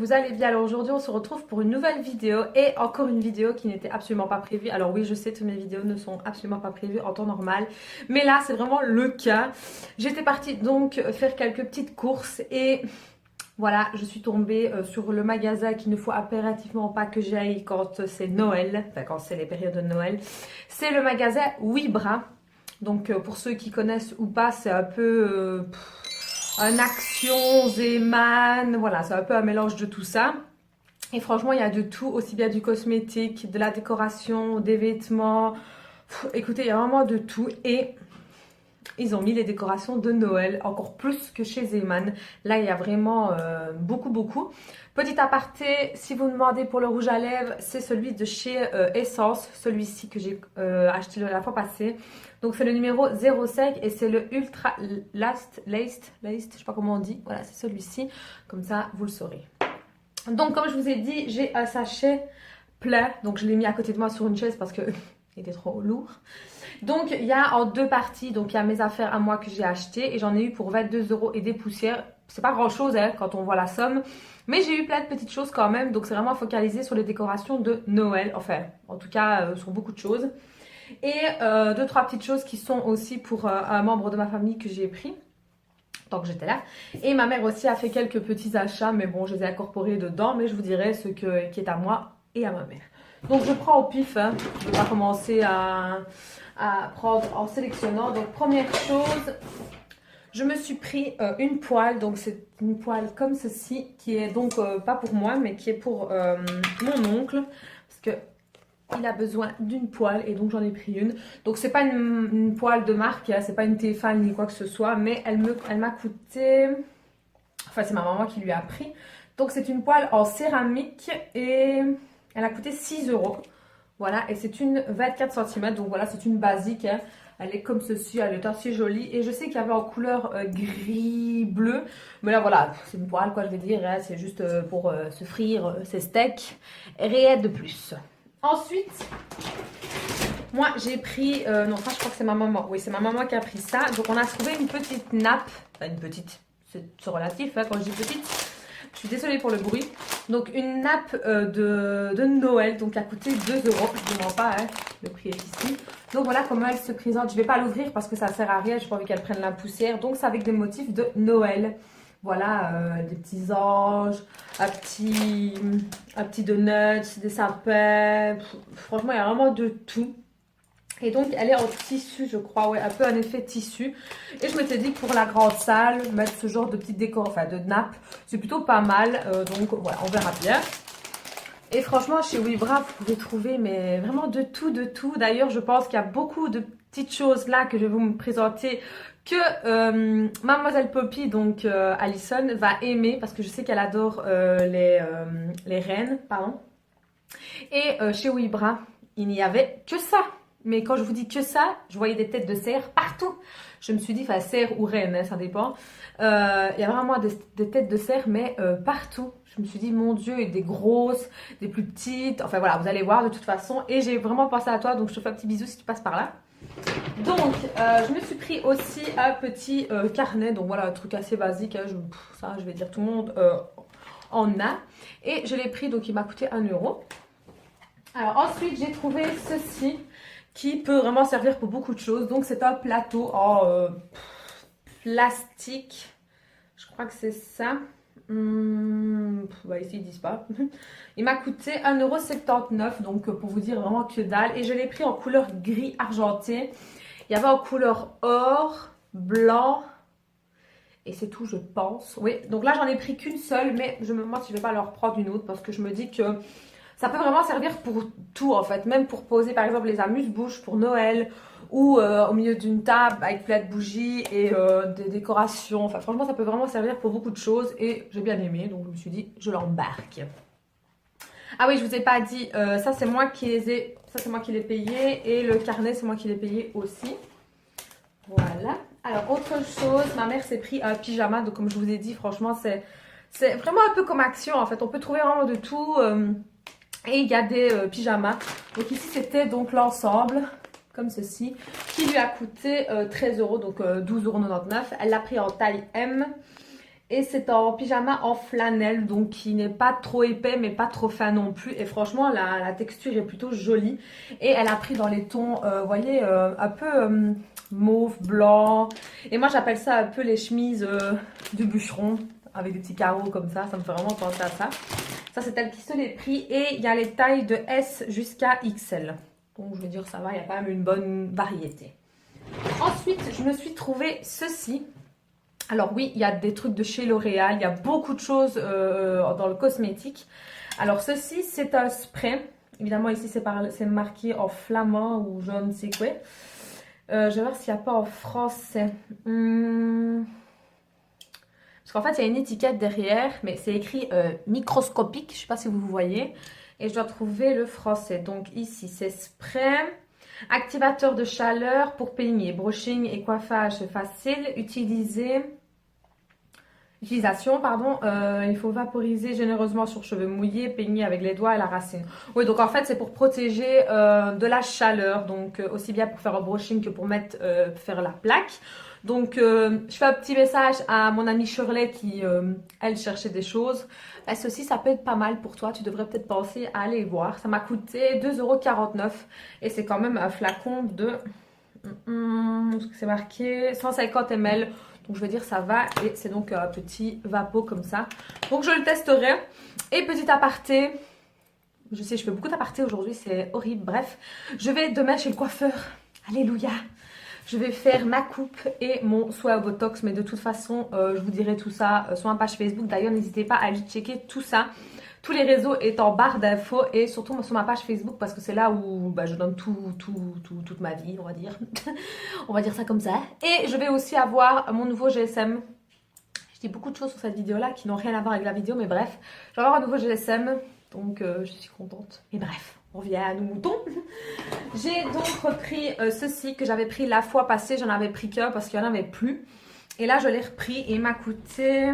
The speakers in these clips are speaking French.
vous allez bien. Alors aujourd'hui on se retrouve pour une nouvelle vidéo et encore une vidéo qui n'était absolument pas prévue. Alors oui, je sais que mes vidéos ne sont absolument pas prévues en temps normal, mais là c'est vraiment le cas. J'étais partie donc faire quelques petites courses et voilà, je suis tombée sur le magasin qu'il ne faut impérativement pas que j'aille quand c'est Noël, enfin quand c'est les périodes de Noël. C'est le magasin Wibra. Donc pour ceux qui connaissent ou pas, c'est un peu un Action, Zeman, voilà, c'est un peu un mélange de tout ça. Et franchement, il y a de tout, aussi bien du cosmétique, de la décoration, des vêtements. Écoutez, il y a vraiment de tout. Et ils ont mis les décorations de Noël, encore plus que chez Zeman. Là, il y a vraiment beaucoup. Petit aparté, si vous me demandez pour le rouge à lèvres, c'est celui de chez Essence, celui-ci que j'ai acheté la fois passée. Donc c'est le numéro 05 et c'est le Ultra Laced, je sais pas comment on dit. Voilà, c'est celui-ci, comme ça vous le saurez. Donc comme je vous ai dit, j'ai un sachet plein, donc je l'ai mis à côté de moi sur une chaise parce que il était trop lourd. Donc il y a en deux parties, donc il y a mes affaires à moi que j'ai achetées et j'en ai eu pour 22 € et des poussières. C'est pas grand chose hein, quand on voit la somme, mais j'ai eu plein de petites choses quand même, donc c'est vraiment focalisé sur les décorations de Noël, enfin en tout cas sur beaucoup de choses. Et deux trois petites choses qui sont aussi pour un membre de ma famille que j'ai pris tant que j'étais là. Et ma mère aussi a fait quelques petits achats, mais bon je les ai incorporés dedans, mais je vous dirai ce qui est à moi et à ma mère. Donc je prends au pif, hein. Je vais pas commencer à prendre en sélectionnant. Donc première chose, je me suis pris une poêle, donc c'est une poêle comme ceci, qui est donc pas pour moi, mais qui est pour mon oncle, parce que il a besoin d'une poêle et donc j'en ai pris une. Donc c'est pas une poêle de marque, hein, c'est pas une Tefal ni quoi que ce soit, mais elle m'a coûté, enfin c'est ma maman qui lui a pris. Donc c'est une poêle en céramique et elle a coûté 6 €. Voilà, et c'est une 24 cm, donc voilà, c'est une basique, hein. Elle est comme ceci, elle est assez jolie. Et je sais qu'il y avait en couleur gris-bleu. Mais là, voilà, c'est une poêle, quoi, je vais dire. Hein. C'est juste pour se frire ses steaks. Et rien de plus. Ensuite, moi, j'ai pris... non, ça, je crois que c'est ma maman. Oui, c'est ma maman qui a pris ça. Donc, on a trouvé une petite nappe. Enfin, une petite, c'est relatif, hein, quand je dis petite. Je suis désolée pour le bruit. Donc une nappe de Noël, donc a coûté 2 €. Je ne mens pas, hein, le prix est ici. Donc voilà comment elle se présente. Je ne vais pas l'ouvrir parce que ça ne sert à rien. Je n'ai pas envie qu'elle prenne la poussière. Donc c'est avec des motifs de Noël. Voilà, des petits anges, un petit donuts, des sapins. Franchement, il y a vraiment de tout. Et donc elle est en tissu je crois, ouais, un peu un effet tissu. Et je m'étais dit que pour la grande salle, mettre ce genre de petite décor, enfin de nappe, c'est plutôt pas mal. Donc voilà, on verra bien. Et franchement chez Wibra, vous pouvez trouver mais vraiment de tout. D'ailleurs je pense qu'il y a beaucoup de petites choses là que je vais vous présenter que Mademoiselle Poppy, donc Alison, va aimer. Parce que je sais qu'elle adore les rennes, pardon. Et chez Wibra, il n'y avait que ça. Mais quand je vous dis que ça, je voyais des têtes de cerf partout. Je me suis dit, enfin cerf ou reine, hein, ça dépend. Il y a vraiment des têtes de cerf, mais partout. Je me suis dit, mon Dieu, et des grosses, des plus petites. Enfin voilà, vous allez voir de toute façon. Et j'ai vraiment pensé à toi, donc je te fais un petit bisou si tu passes par là. Donc, je me suis pris aussi un petit carnet. Donc voilà, un truc assez basique. Hein, ça, je vais dire, tout le monde en a. Et je l'ai pris, donc il m'a coûté 1 €. Alors ensuite, j'ai trouvé ceci, qui peut vraiment servir pour beaucoup de choses. Donc c'est un plateau en plastique. Je crois que c'est ça. Bah ici ils disent pas. Il m'a coûté 1,79 €. Donc pour vous dire vraiment que dalle. Et je l'ai pris en couleur gris argenté. Il y avait en couleur or, blanc. Et c'est tout je pense. Oui, donc là j'en ai pris qu'une seule. Mais je me demande si je vais pas leur prendre une autre. Parce que je me dis que... ça peut vraiment servir pour tout en fait, même pour poser par exemple les amuse-bouches pour Noël ou au milieu d'une table avec plein de bougies et des décorations. Enfin franchement ça peut vraiment servir pour beaucoup de choses et j'ai bien aimé donc je me suis dit je l'embarque. Ah oui je vous ai pas dit, ça c'est moi qui l'ai payé et le carnet c'est moi qui l'ai payé aussi. Voilà. Alors autre chose, ma mère s'est pris un pyjama donc comme je vous ai dit franchement c'est vraiment un peu comme Action en fait, on peut trouver vraiment de tout. Et il y a des pyjamas. Donc ici c'était donc l'ensemble, comme ceci, qui lui a coûté 13 €, donc 12,99 €. Elle l'a pris en taille M. Et c'est en pyjama en flanelle, donc qui n'est pas trop épais mais pas trop fin non plus. Et franchement, la texture est plutôt jolie. Et elle a pris dans les tons, vous voyez, un peu mauve, blanc. Et moi j'appelle ça un peu les chemises du bûcheron, avec des petits carreaux comme ça. Ça me fait vraiment penser à ça. Ça c'est elle qui se l'est pris. Et il y a les tailles de S jusqu'à XL. Donc je veux dire ça va, il y a quand même une bonne variété. Ensuite, je me suis trouvé ceci. Alors oui, il y a des trucs de chez L'Oréal, il y a beaucoup de choses dans le cosmétique. Alors ceci, c'est un spray. Évidemment, ici, c'est marqué en flamand ou je ne sais quoi. Je vais voir s'il n'y a pas en français. Parce qu'en fait, il y a une étiquette derrière, mais c'est écrit microscopique. Je ne sais pas si vous voyez. Et je dois trouver le français. Donc ici, c'est spray. Activateur de chaleur pour peigner, brushing et coiffage facile. Utilisation, pardon, il faut vaporiser généreusement sur cheveux mouillés, peigner avec les doigts et la racine. Oui, donc en fait, c'est pour protéger de la chaleur, donc aussi bien pour faire un brushing que pour faire la plaque. Donc, je fais un petit message à mon amie Shirley qui, elle, cherchait des choses. Et ceci, ça peut être pas mal pour toi. Tu devrais peut-être penser à aller voir. Ça m'a coûté 2,49 € et c'est quand même un flacon de... c'est marqué 150 ml. Donc je veux dire ça va et c'est donc un petit vapeau comme ça. Donc je le testerai. Et petit aparté, je sais je fais beaucoup d'apartés aujourd'hui, c'est horrible. Bref, je vais demain chez le coiffeur. Alléluia. Je vais faire ma coupe et mon soin au botox. Mais de toute façon, je vous dirai tout ça sur ma page Facebook. D'ailleurs, n'hésitez pas à aller checker tout ça. Tous les réseaux est en barre d'infos et surtout sur ma page Facebook parce que c'est là où je donne toute ma vie, on va dire. On va dire ça comme ça. Et je vais aussi avoir mon nouveau GSM. Je dis beaucoup de choses sur cette vidéo-là qui n'ont rien à voir avec la vidéo, mais bref. Je vais avoir un nouveau GSM, donc je suis contente. Et bref, on revient à nos moutons. J'ai donc repris ceci que j'avais pris la fois passée. J'en avais pris qu'un parce qu'il n'y en avait plus. Et là, je l'ai repris et il m'a coûté...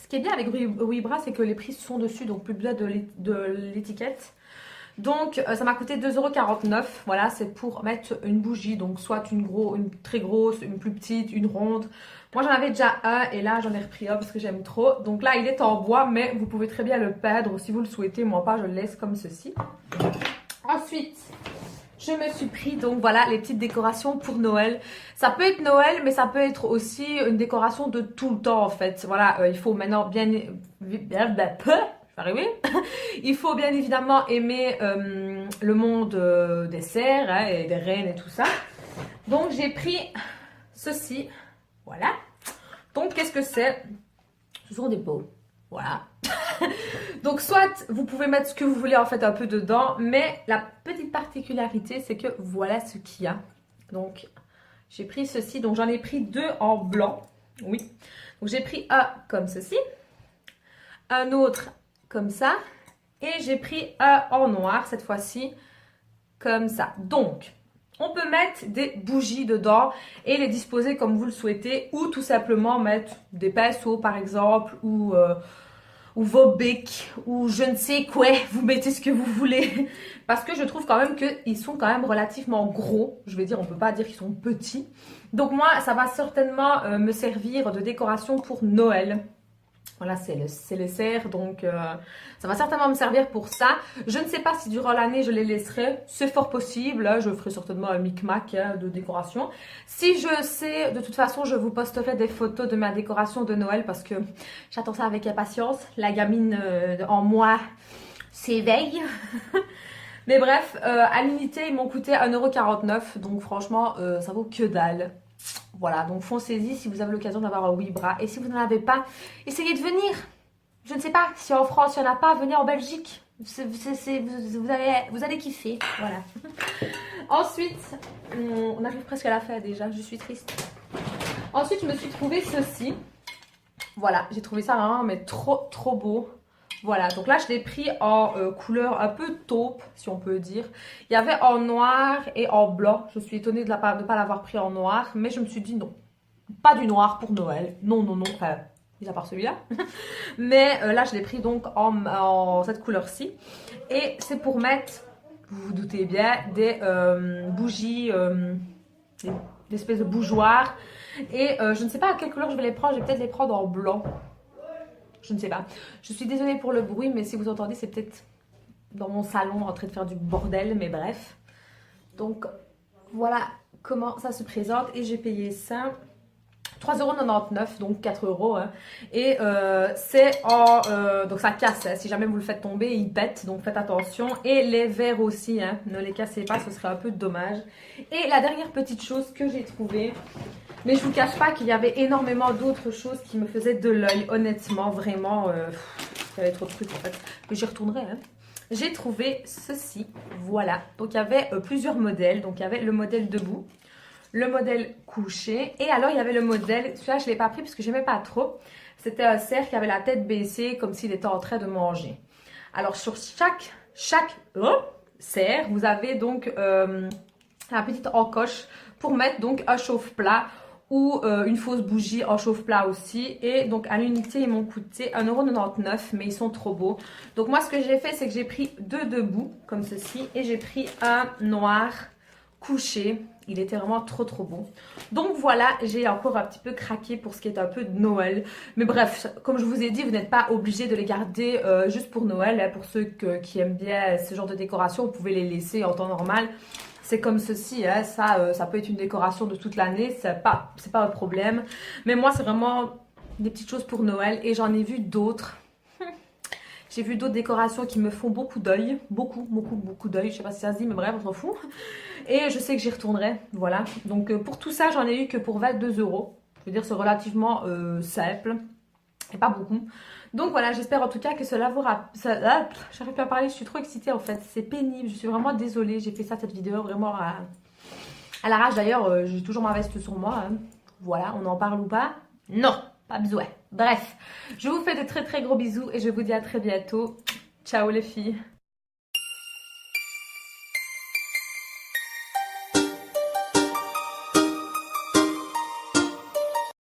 Ce qui est bien avec Wibra, c'est que les prix sont dessus, donc plus besoin de l'étiquette. Donc, ça m'a coûté 2,49 €. Voilà, c'est pour mettre une bougie. Donc, soit une très grosse, une plus petite, une ronde. Moi, j'en avais déjà un et là, j'en ai repris un parce que j'aime trop. Donc là, il est en bois, mais vous pouvez très bien le peindre si vous le souhaitez. Moi, pas, je le laisse comme ceci. Ensuite... je me suis pris donc voilà les petites décorations pour Noël. Ça peut être Noël mais ça peut être aussi une décoration de tout le temps en fait. Voilà, il faut maintenant bien... je vais arriver. Il faut bien évidemment aimer le monde des cerfs hein, et des reines et tout ça. Donc j'ai pris ceci. Voilà. Donc qu'est-ce que c'est? Ce sont des pots. Voilà. Donc soit vous pouvez mettre ce que vous voulez en fait un peu dedans, mais la petite particularité c'est que voilà ce qu'il y a. Donc j'ai pris ceci, donc j'en ai pris deux en blanc, oui. Donc j'ai pris un comme ceci, un autre comme ça, et j'ai pris un en noir cette fois-ci, comme ça. Donc on peut mettre des bougies dedans et les disposer comme vous le souhaitez, ou tout simplement mettre des pinceaux par exemple, ou vos bics, ou je ne sais quoi, vous mettez ce que vous voulez. Parce que je trouve quand même qu'ils sont quand même relativement gros. Je vais dire, on peut pas dire qu'ils sont petits. Donc moi, ça va certainement me servir de décoration pour Noël. Voilà, c'est le cerf, donc ça va certainement me servir pour ça. Je ne sais pas si durant l'année je les laisserai, c'est fort possible, hein, je ferai certainement un micmac hein, de décoration. Si je sais, de toute façon je vous posterai des photos de ma décoration de Noël parce que j'attends ça avec impatience. La gamine en moi s'éveille. Mais bref, à l'unité ils m'ont coûté 1,49 €, donc franchement ça vaut que dalle. Voilà, donc foncez-y si vous avez l'occasion d'avoir un Wibra. Et si vous n'en avez pas, essayez de venir. Je ne sais pas, si en France il n'y en a pas, venez en Belgique. Vous allez kiffer. Voilà. Ensuite, on arrive presque à la fin déjà, je suis triste. Ensuite, je me suis trouvé ceci. Voilà, j'ai trouvé ça vraiment mais trop beau. Voilà, donc là je l'ai pris en couleur un peu taupe, si on peut dire. Il y avait en noir et en blanc. Je suis étonnée de ne pas l'avoir pris en noir, mais je me suis dit non, pas du noir pour Noël. Non, enfin, mis à part celui-là. Mais là je l'ai pris donc en cette couleur-ci. Et c'est pour mettre, vous vous doutez bien, des bougies, d'espèces de bougeoirs. Et je ne sais pas à quelle couleur je vais les prendre. Je vais peut-être les prendre en blanc. Je ne sais pas. Je suis désolée pour le bruit, mais si vous entendez, c'est peut-être dans mon salon en train de faire du bordel, mais bref. Donc, voilà comment ça se présente. Et j'ai payé ça 3,99 €, donc 4 €. Hein. Et c'est en... donc ça casse, hein. Si jamais vous le faites tomber, il pète, donc faites attention. Et les verres aussi, hein. Ne les cassez pas, ce serait un peu dommage. Et la dernière petite chose que j'ai trouvée, mais je vous cache pas qu'il y avait énormément d'autres choses qui me faisaient de l'œil, honnêtement, vraiment. Il y avait trop de trucs en fait, mais j'y retournerai. Hein. J'ai trouvé ceci, voilà. Donc il y avait plusieurs modèles, donc il y avait le modèle debout, le modèle couché, et alors il y avait le modèle, celui-là je ne l'ai pas pris parce que j'aimais pas trop. C'était un cerf qui avait la tête baissée comme s'il était en train de manger. Alors sur chaque cerf, vous avez donc la petite encoche pour mettre donc un chauffe-plat ou une fausse bougie en chauffe-plat aussi. Et donc à l'unité ils m'ont coûté 1,99 €, mais ils sont trop beaux. Donc moi ce que j'ai fait, c'est que j'ai pris deux debout comme ceci et j'ai pris un noir couché. Il était vraiment trop beau. Donc voilà, j'ai encore un petit peu craqué pour ce qui est un peu de Noël. Mais bref, comme je vous ai dit, vous n'êtes pas obligé de les garder juste pour Noël. Hein. Pour ceux qui aiment bien ce genre de décoration, vous pouvez les laisser en temps normal. C'est comme ceci, hein. Ça peut être une décoration de toute l'année, c'est pas un problème. Mais moi, c'est vraiment des petites choses pour Noël et j'en ai vu d'autres. J'ai vu d'autres décorations qui me font beaucoup d'œil, beaucoup d'œil, je sais pas si ça se dit, mais bref, on s'en fout. Et je sais que j'y retournerai, voilà. Donc pour tout ça, j'en ai eu que pour 22 €. Je veux dire, c'est relativement simple et pas beaucoup. Donc voilà, j'espère en tout cas que cela vous rappelle... J'arrive pas à parler, je suis trop excitée en fait, c'est pénible, je suis vraiment désolée, j'ai fait ça, cette vidéo, vraiment à l'arrache. D'ailleurs, j'ai toujours ma veste sur moi, hein. Voilà, on en parle ou pas? Non, pas besoin. Bref, je vous fais de très gros bisous et je vous dis à très bientôt. Ciao les filles.